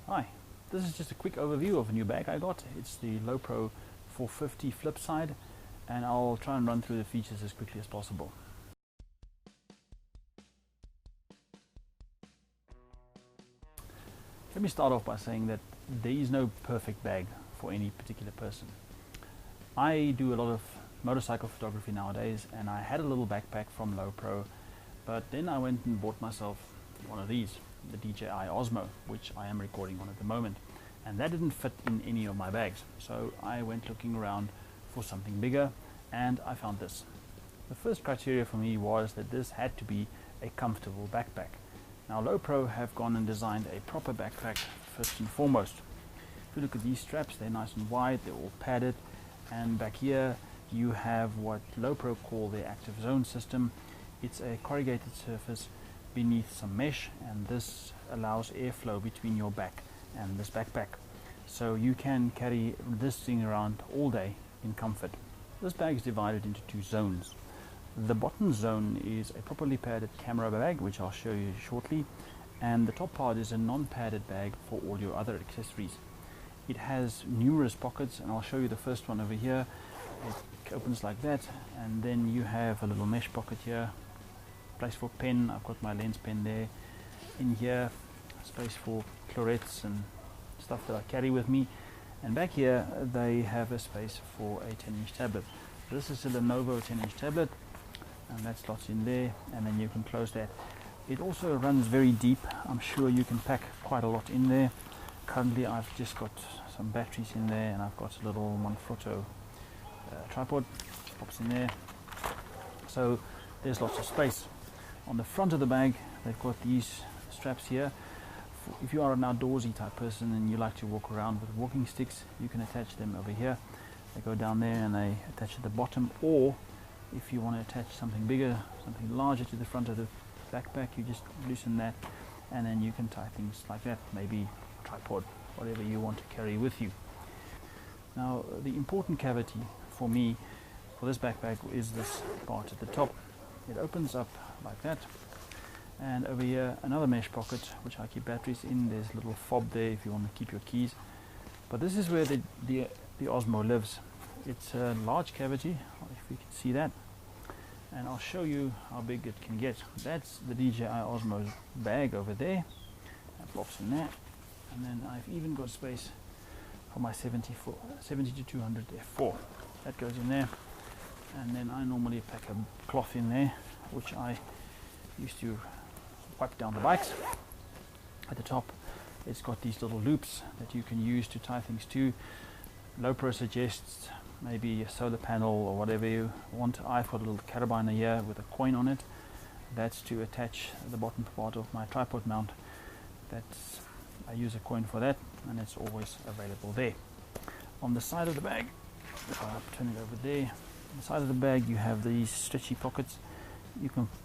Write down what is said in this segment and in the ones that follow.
Hi, this is just a quick overview of a new bag I got. It's the Lowepro 450 Flipside, and I'll try and run through the features as quickly as possible. Let me start off by saying that there is no perfect bag for any particular person. I do a lot of motorcycle photography nowadays, and I had a little backpack from Lowepro, but then I went and bought myself one of these, the DJI Osmo, which I am recording on at the moment, and that didn't fit in any of my bags. So I went looking around for something bigger, and I found this. The first criteria for me was that this had to be a comfortable backpack. Now Lowepro have gone and designed a proper backpack first and foremost. If you look at these straps, they're nice and wide, they're all padded, and back here you have what Lowepro call their active zone system. It's a corrugated surface beneath some mesh, and this allows airflow between your back and this backpack, so you can carry this thing around all day in comfort. This bag is divided into two zones. The bottom zone is a properly padded camera bag, which I'll show you shortly, and the top part is a non-padded bag for all your other accessories. It has numerous pockets, and I'll show you the first one over here. It opens like that, and then you have a little mesh pocket here, place for pen. I've got my lens pen there. In here, space for clarettes and stuff that I carry with me, and back here they have a space for a 10-inch tablet. This is a Lenovo 10-inch tablet, and that slots in there, and then you can close that. It also runs very deep. I'm sure you can pack quite a lot in there. Currently I've just got some batteries in there, and I've got a little Manfrotto tripod, pops in there, so there's lots of space. On the front of the bag they've got these straps here. If you are an outdoorsy type person and you like to walk around with walking sticks, you can attach them over here. They go down there and they attach at the bottom, or if you want to attach something bigger, something larger to the front of the backpack, you just loosen that, and then you can tie things like that, maybe a tripod, whatever you want to carry with you. Now the important cavity for me for this backpack is this part at the top. It opens up like that, and over here another mesh pocket which I keep batteries in. There's a little fob there if you want to keep your keys, but this is where the Osmo lives. It's a large cavity, if you can see that, and I'll show you how big it can get. That's the DJI Osmo's bag over there. That flops in there, and then I've even got space for my 70 to 200 f4. That goes in there, and then I normally pack a cloth in there, which I used to wipe down the bikes. At the top it's got these little loops that you can use to tie things to. Lowepro suggests maybe a solar panel or whatever you want. I've got a little carabiner here with a coin on it. That's to attach the bottom part of my tripod mount. I use a coin for that, and it's always available there. On the side of the bag, if I turn it over there, on the side of the bag you have these stretchy pockets.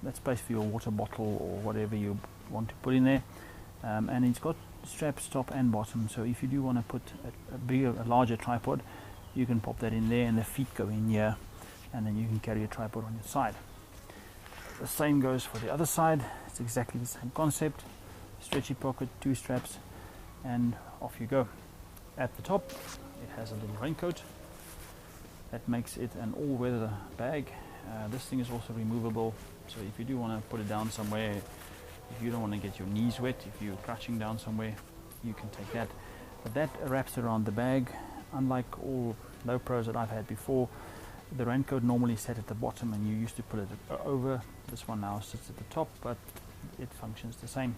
That's space for your water bottle or whatever you want to put in there, and it's got straps top and bottom, so if you do want to put a larger tripod, you can pop that in there, and the feet go in here, and then you can carry a tripod on your side. The same goes for the other side. It's exactly the same concept. Stretchy pocket, two straps, and off you go. At the top it has a little raincoat that makes it an all-weather bag. This thing is also removable, so if you do want to put it down somewhere, if you don't want to get your knees wet, if you're crouching down somewhere, you can take that. But that wraps around the bag. Unlike all Lowepros that I've had before, the raincoat normally sat at the bottom and you used to put it over. This one now sits at the top, but it functions the same.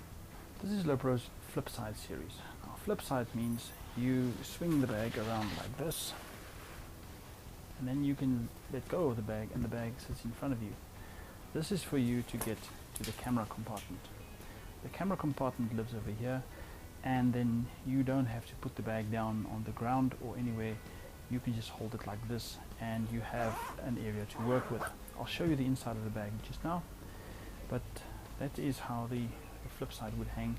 This is Lowepro's Flipside series. Now, Flipside means you swing the bag around like this, and then you can let go of the bag, and the bag sits in front of you. This is for you to get to the camera compartment. The camera compartment lives over here, and then you don't have to put the bag down on the ground or anywhere. You can just hold it like this, and you have an area to work with. I'll show you the inside of the bag just now, but that is how the Flipside would hang,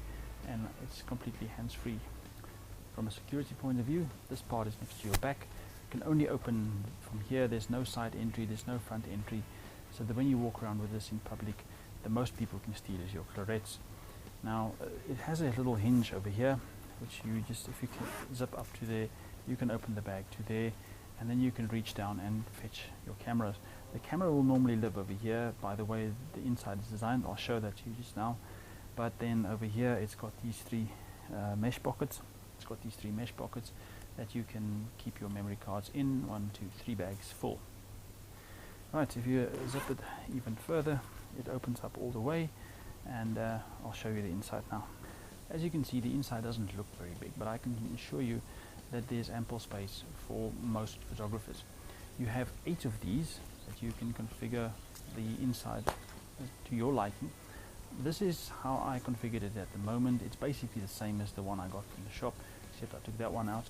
and it's completely hands-free. From a security point of view, this part is next to your back. You can only open from here. There's no side entry, there's no front entry, so that when you walk around with this in public, the most people can steal is your clarets. Now it has a little hinge over here, which you just, if you can zip up to there, you can open the bag to there, and then you can reach down and fetch your cameras. The camera will normally live over here by the way the inside is designed. I'll show that to you just now. But then over here it's got these three mesh pockets. It's got these three mesh pockets that you can keep your memory cards in, 1, 2, 3 bags full. Right, if you zip it even further, it opens up all the way, and I'll show you the inside now. As you can see, the inside doesn't look very big, but I can assure you that there's ample space for most photographers. You have 8 of these that you can configure the inside to your liking. This is how I configured it at the moment. It's basically the same as the one I got from the shop, except I took that one out.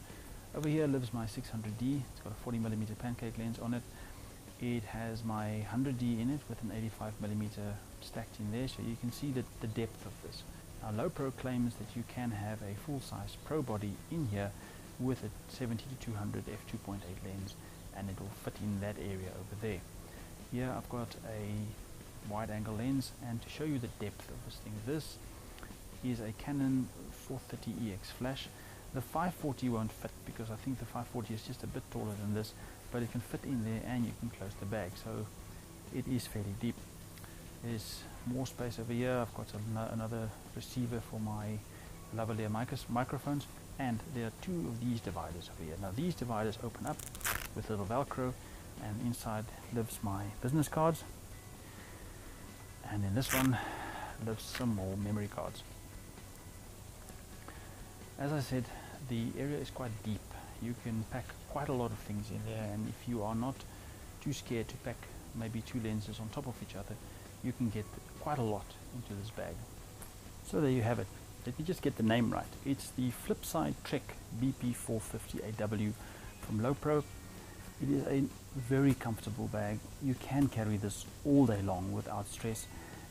Over here lives my 600D. It's got a 40mm pancake lens on it. It has my 100D in it with an 85mm stacked in there, so you can see the depth of this. Now Lowepro claims that you can have a full-size Pro body in here with a 70-200 f2.8 lens, and it will fit in that area over there. Here I've got a wide-angle lens, and to show you the depth of this thing, this is a Canon 430EX flash. The 540 won't fit because I think the 540 is just a bit taller than this, but it can fit in there and you can close the bag, so it is fairly deep. There's more space over here. I've got another receiver for my lavalier microphones, and there are 2 of these dividers over here. Now these dividers open up with little Velcro, and inside lives my business cards, and in this one lives some more memory cards. As I said, the area is quite deep. You can pack quite a lot of things in there, and if you are not too scared to pack maybe 2 lenses on top of each other, you can get quite a lot into this bag. So there you have it. Let me just get the name right. It's the Flipside Trek BP450AW from Lowepro. It is a very comfortable bag. You can carry this all day long without stress,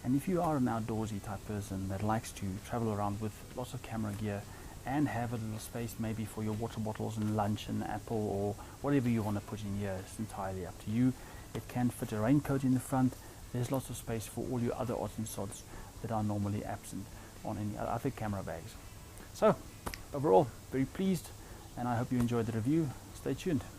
and if you are an outdoorsy type person that likes to travel around with lots of camera gear and have a little space maybe for your water bottles and lunch and apple or whatever you want to put in here, it's entirely up to you. It can fit a raincoat in the front. There's lots of space for all your other odds and sods that are normally absent on any other camera bags. So overall, very pleased, and I hope you enjoyed the review. Stay tuned.